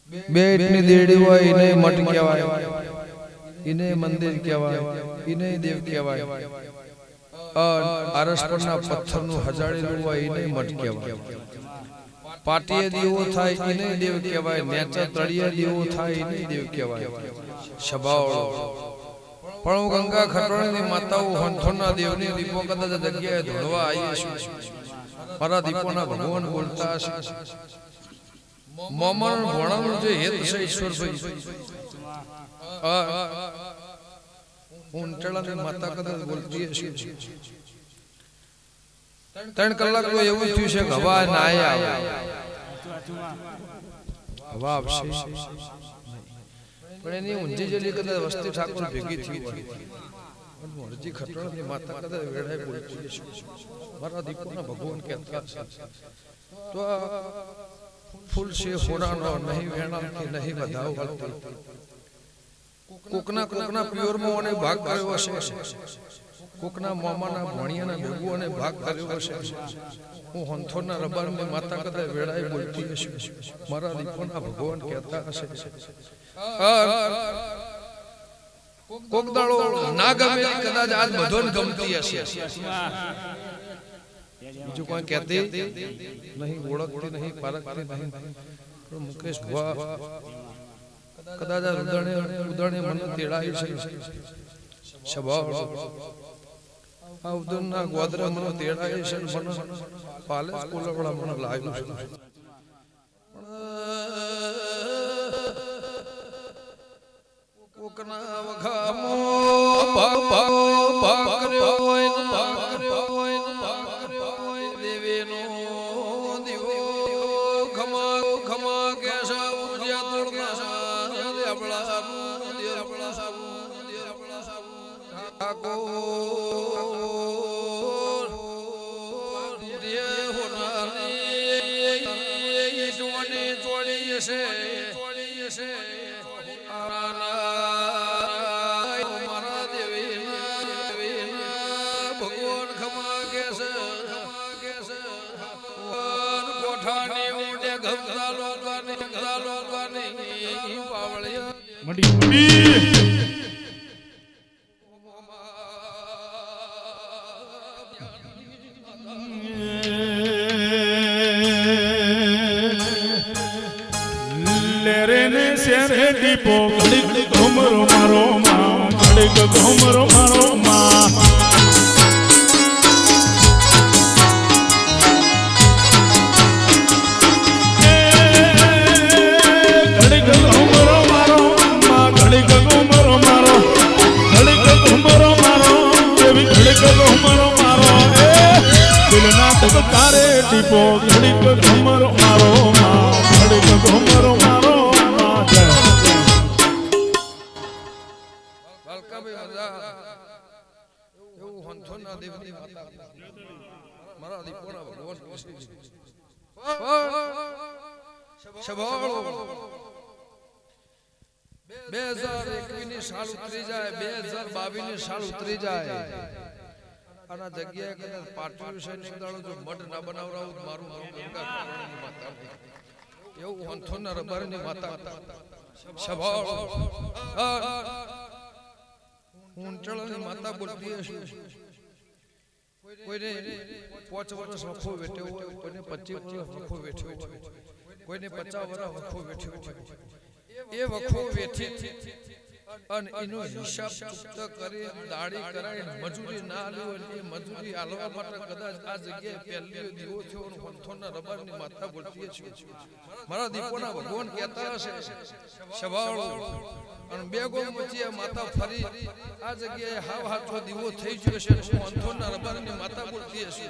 બેટની દેડી હોય એને મઠ કહેવાય, એને મંદિર કહેવાય, એને દેવ કહેવાય. આરસ પરના પથ્થરનું હજાડેલું હોય એને મઠ કહેવાય. પાટીએ દીવો થાય એને દેવ કહેવાય, નેચા તળિયે દીવો થાય એને દેવ કહેવાય. સભાવળો પણ ગંગા ખટોળની માતાઓ હંથોના દેવની દીપો કદાચ જગ્યાએ ધોળવા આવીએ છું. મારા દીપોના ભગવાન બોલતા હશે. મોમન ભણવાનું જે હેત છે ઈશ્વરભાઈ ઊંટળાની માતા કદાચ બોલતી હશે. 3 કલાક તો એવું થયું છે કે હવા ના આવે, હવા આવશે પણ એની ઊંઝી જેલી કદાચ વસ્તી ઠાકોર ભેગી થઈ હોય. મોરજી ખટોળની માતા કદાચ વેળાએ બોલતી હશે. મારા દીપોના ભગવાન કહેતા હશે તો ફૂલ છે હોનાનો નહીં વેણાથી નહીં વધાવ વળતી. કોકના પ્યોરમાં અને ભાગ કર્યો હશે, કોકના મામાના ભણિયાના ભેગુઓને ભાગ કર્યો હશે. હું હંથોના રબારની માતા કદાચ વેળાએ બોલતી હશે. મારા દીપોના ભગવાન કહેતા હશે કોક દાડો ના ગમે કદાચ આજ બધોને ગમતી હશે. બીજું કોઈ કહેતી નહીં, ઓળખતી નહીં, પારખતી નહીં. મુકેશ ભુવા કદાચ ઉદરણે મને તેડાયું છે. સ્વભાવ આ ઉદરના ગોદરા મને તેડાયું છે. મને પાલે કોલવડા મને લાવ્યું છે. કોકના વખામો ભાગ્યો હોય દેવીનો દીવો ખમા કેસા ઉર્જા તોડના દેવળા દીપો ઘડીક ઘુમરો મારો માં, ઘડીક ઘુમરો મારો માં. ઘડીક ઘુમરો મારો માં, ઘડીક ઘુમરો મારો, ઘડીક ઘુમરો મારો, એવી ઘડીક ઘુમરો મારો. દિલના તક તારે દીપો ઘડીક ઘુમરો મારો માં, ઘડીક ઘુમરો મારો. મારા દીપોના ભગવાન 2021 ની સાલ ઉતરી જાય, 2022 ની સાલ ઉતરી જાય. આના જગ્યાએ કદાચ પાટવી વિશે નીકળો જો મઢ ના બનાવરાવું મારું ગંગા ખટોળની માતા એવું હંથોના રબારની માતા સ્વભાવ ઊંટળાની માતા બોલતી હશે. કોઈને 5 વર્ષ વખો વેઠ્યો હોય, કોઈને 25 વર્ષ વખો વેઠ્યો હોય, કોઈને 50 વર્ષ વખો વેઠ્યો હોય. એ વખો વેઠી અને એનો હિસાબ ચૂકત કરી દાડી કરાય મજૂરી ના આલી એ મજૂરી આલવા માટે કદાચ આ જગ્યાએ પહેલી દીવો થયો અને પંથોના રબારની માતા બોલતી છે. મારા દીપોના ભગવાન કહેતા હશે સ્વભાવળો અને 2 ગોમ પછી આ માતા ફરી આ જગ્યાએ હાવ હાથો દીવો થઈ ગયો છે. પંથોના રબારની માતા બોલતી હશે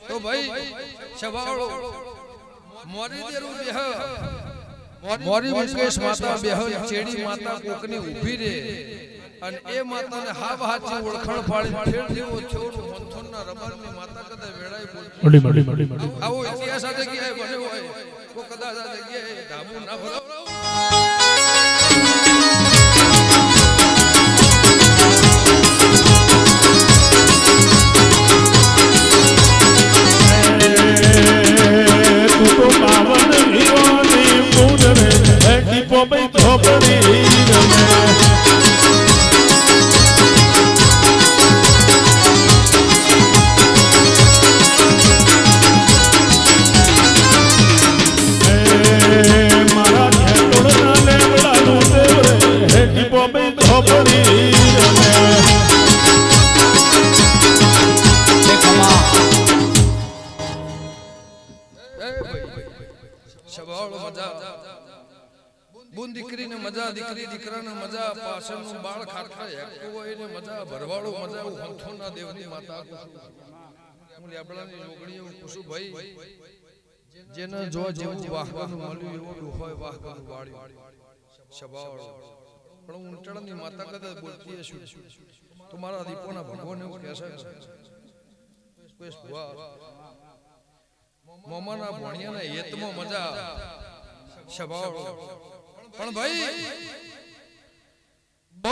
તો ભાઈ સ્વભાવળો મોરી દેરું બેહ મોરી મુકેશ માતા બેહન ચેડી માતા કોકની ઊભી રે અને એ માતાને હાવ હાચી ઓળખાણ પાડી ફેર દેવો થયો મંથોનના રબારની માતા કદાચ વેળાએ બોલતી. આવો ઇતિહાસ આ જગ્યાએ બન્યો હોય તો કદાચ આ જગ્યાએ ધાબુ ના ભરાવ. તું તો પાવન હીરોની પૂર રે સ્વભાવ મજા બુન દીકરીને મજા દીકરી દીકરાને મજા પાછળનું બાળ ખાટલા હેકતું હોય ને મજા ભરવાડો મજા હંથોના દેવની માતા હું લેબડાની જોગણી હું કુસુભાઈ જેને જો જેવું વાહવાનું મળ્યું એવું હોય વાહવાનું વાળ્યું સ્વભાવ પણ હું ઉંટળની માતા કદાચ બોલતી હશું તો મારા દીપોના ભગવાન એવું કહેશે કોઈ ભુવા મોમાના ભણિયાના હેતમાં મજા સ્વભાવ પણ ભાઈ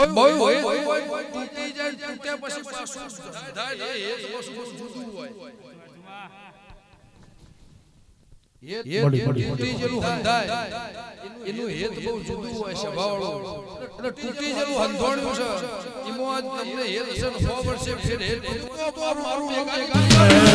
બહુ હોય તૂટી જાય તૂટ્યા પછી પાછું થાય એ વસ્તુ જુદું હોય તૂટી જેલું હંધાય એનું હેત બહુ જુદું હોય સ્વભાવવાળું અને તૂટી જેલું હંધોણ્યું છે એમાં આજ તમને હેત છે 100 વર્ષે ફેર હેત તો મારું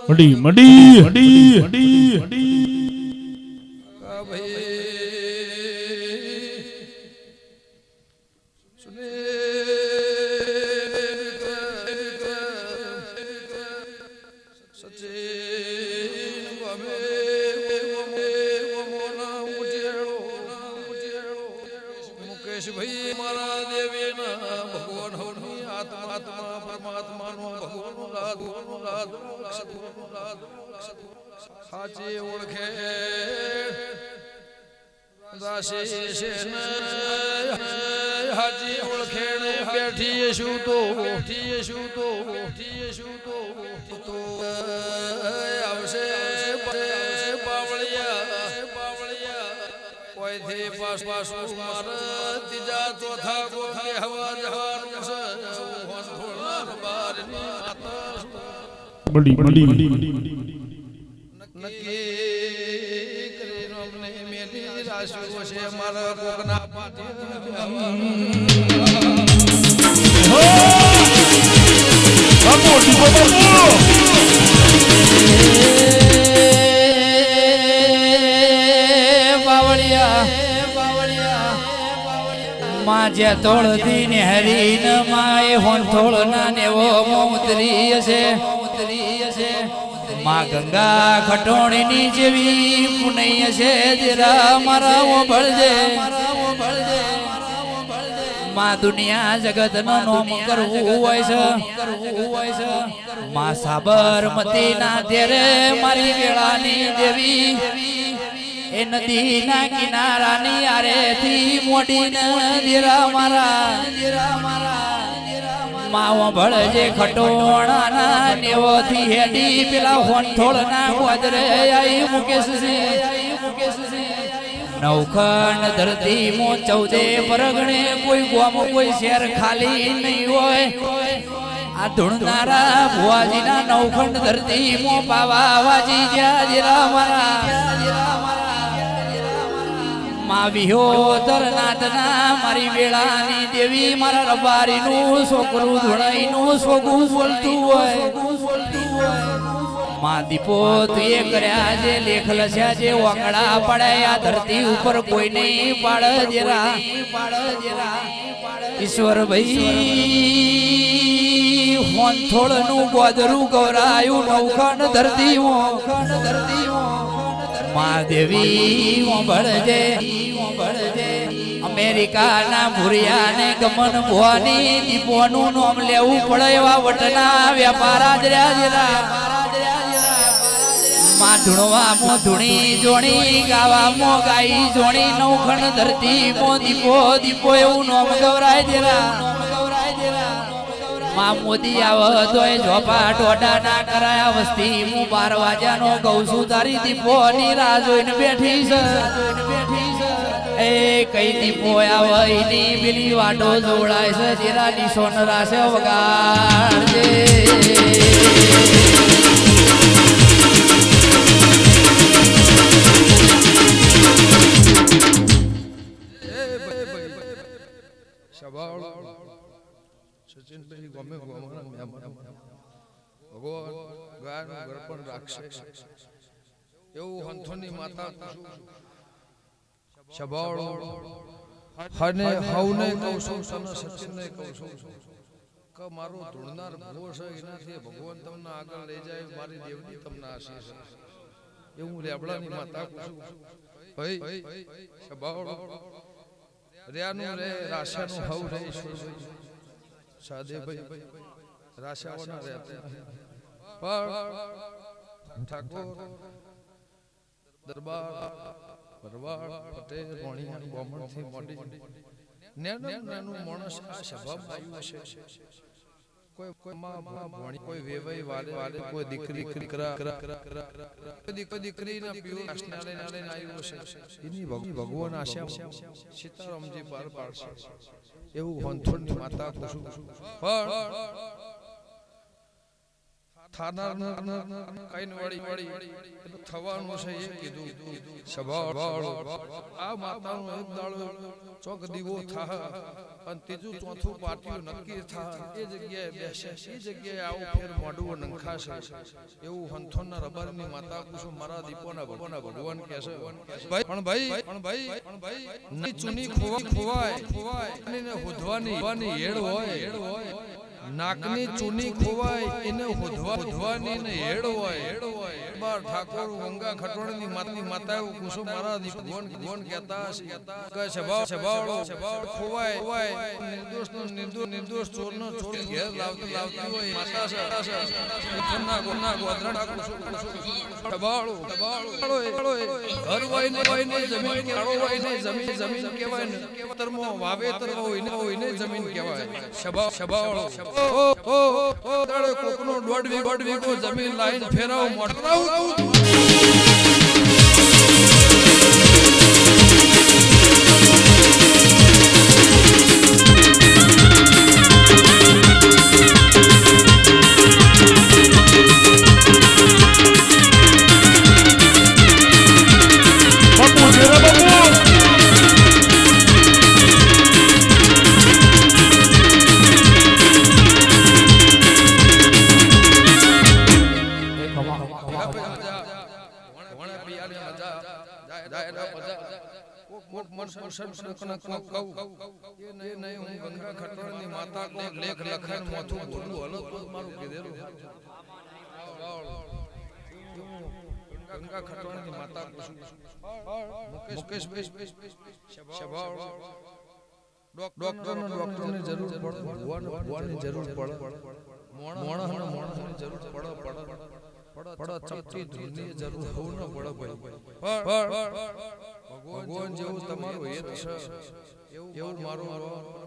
મડી મડી મડી મડી મડી મુકેશ ભાઈ મારા દેવીના ભગવાન હોની આત્મા પરમાત્માનો ભગવાન સાચી ઓળખે રાશી છે હાજી ઓળખે બેઠી શું તો આવશે કોઈથી પાછું મારા ત્રીજા ચોથા ગોખે હવા જવાનું છે બડી બડી નક્કી કરીને અમને મેલી રાશિઓ છે મારા કોકના માજે તોળથી ને હરીન માએ હોન થોળ ના નેવો મોતરી હશે માં ગંગા ખટોણીની જેવી પુનઈ હશે જરા મારા ભળજે માં દુનિયા જગત નો નોમ કરવું હોય છે માં સાબરમતી ના તેરે મારી વેળાની દેવી એ નદી ના કિનારાની આરેથી મોડીને દેરા મારા માવો ભળજે ખટોણાના નેવોથી હેડી પેલા હોનથોળના ગોદરે આઈ મુકેશ નવખંડ ધરતી મો 14 પરગણે કોઈ ગોમ કોઈ શહેર ખાલી નહીં હોય આ ધૂણનારા ભુવાજીના નવખંડ ધરતી મો પાવા વાજી જ્યાં જેરા મારા માં વિહોતર નાથના મારી વેળાની દેવી મારા રબારીનું છોકરું ધોળાઈનું સોગું બોલતું હોય માં દીપો તુએ કર્યા જે લેખ લસ્યા જે વાંગડા પડ્યા આ ધરતી ઉપર કોઈ નહીં પાડ જેરા ઈશ્વર ભાઈ હોંથોળનું ગોદરું ગૌરાયું નવખંડ ધરતીમાં મહાદેવી ઓંભળજે અમેરિકાના ભૂરિયાને ગમન ભવાની દીપોનું નામ લેવું પડે એવા વટના વેપાર આજર્યા માં ધૂણવા ધૂણી જોણી ગાવામાં ગાઈ જોણી નવખંડ ધરતી દીપો દીપો એવું નામ ગૌરાય જેરા માં મોદી આવ તોય ઝોપા ટોડા ના કરાયા વસ્તી હું 12 વાગ્યાનો કહું છું તારી દીપો ની રાહ જોઈને બેઠી છે એ કઈ દીપો આવે એની પેલી વાટો જોડાય છે જેરા નિશોન રાસે વગાડજે સચિનભાઈ ગમે ભગવાન ગાયનું ગરપણ રાખશે એવું હંથોની માતા શબાળો અને હવને કહું છું તને સચિનને કહું છું કે મારો ધૂળનાર ભૂવો છે એનાથી ભગવાન તમને આગળ લઈ જાય મારી દેવની તમને આશીષ એવું લેબડાની માતા કહું છું ભાઈ શબાળો રેનું રે રાશાનું હવ રે ઈશ્વરભાઈ સાદે ભાઈ રાશાઓના રહેતા પણ ઠાકોર દરબાર ભરવાડ પટેલ મોણિયા બોમણથી મોડી નાનું માણસ આ સભામાં આવ્યું છે કોઈ માં ભણી કોઈ વેવાઈ વાલે કોઈ દીકરી દીકરીના પીઓ નાલે આવ્યો છે એની ભગવાન આશા સીતારામજી પાર પાડશે એવું હંથોડની માતા કહું પણ થાનાર કઈન વાળી થવાનું છે એ કીધું સભાવાળો આ માતાનો એક દાડો ચોક દીવો થાહ અને ત્રીજું ચોથું પાટિયું નક્કી થાહ એ જગ્યાએ બેસે એ જગ્યાએ આવું ફેર મોઢું નંખાશે એવું હંથોડના રબારની માતા કુસુમ મારા દીપોના ભગવાન કહે છે પણ ભાઈ ચૂની ખોવાય અને હોધવાની હેડ હોય નાકની ચૂની ખોવાય એને હોધવાની ને હેડ હોય બાર ઠાકોર ગંગા ખટવાણની માતા કુસુમ મારા ભગવાન કહેતા કે સ્વભાવ ખોવાય નિર્દોષ ચોરનો ચોર ઘેર લાવતી હોય માતા છે ગોના ગોદરા દબાળો ઘર હોય ને જમીન કેવાય ને જમીન કહેવાય ને તરમો વાવેતર હોય ને જમીન કહેવાય સ્વભાવ તારે કોકનો દોઢ વીઘો જમીન લાઈન ફેરાવ મોટરાવ માતા કો લેખ લખન મોથું બોલું હલો તો મારું કીધેલું ગંગા ખટવાણની માતા મુકેશભાઈ સ્વભાવ ડોક્ટરની જરૂર પડે ભગવાનની જરૂર પડે મોણસની જરૂર પડે ચપટી ધૂળની જરૂર હોવું ન પડે ભાઈ ભગવાન જેવું તમારું હેત છે એવું મારું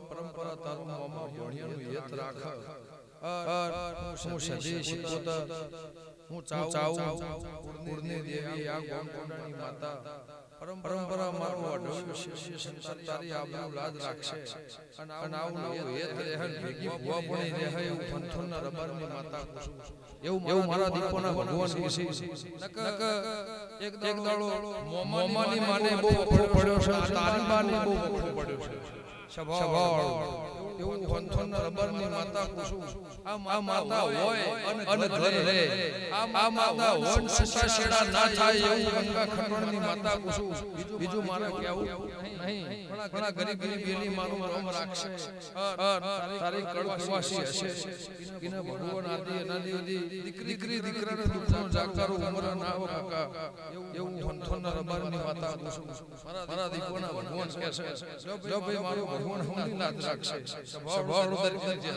પરંપરા તારું મામા ભણિયાનું હેત રાખે હું સદી શીખોતર હું ચાવું કુળની દેવી આ ગોમકોડાની માતા પરંપરા મારું અઢળ્યું શિષ્ય સંતાન તારી આબરૂ લાજ રાખશે અને આવું હેત રહેન ભેગી ભુવા પણ રહે એવું પંથોના રબારની માતા એવું મારા દીપોના ભગવાન કીસી નક એક દાડો મોમાની માને બહુ વખો પડ્યો છે તારી માને બહુ વખો પડ્યો છે સ્વભાવ એવું હંથોના રબરની માતા કુસુમ આ માતા હોય અને ઘર રહે આ માતા વન સસા શેડા ના થાય એવું ગંગા ખટોળની માતા કુસુમ બીજું મારે કેવું નહીં ઘણા ગરીબ બેલી મારું નામ રાખશે તારી કળવાસી હશે ઇને ભગવાન આદિ અનાદિ દીકરી દીકરાને દુખનો જાકારો ઉમર ના હો કાકા એવું હંથોના રબરની માતા કુસુમ મારા દીકરાના ભગવાન કહે છે જો ભાઈ મારો ભગવાન હમણાં લાદ રાખશે સ્વભાવ દરેક જે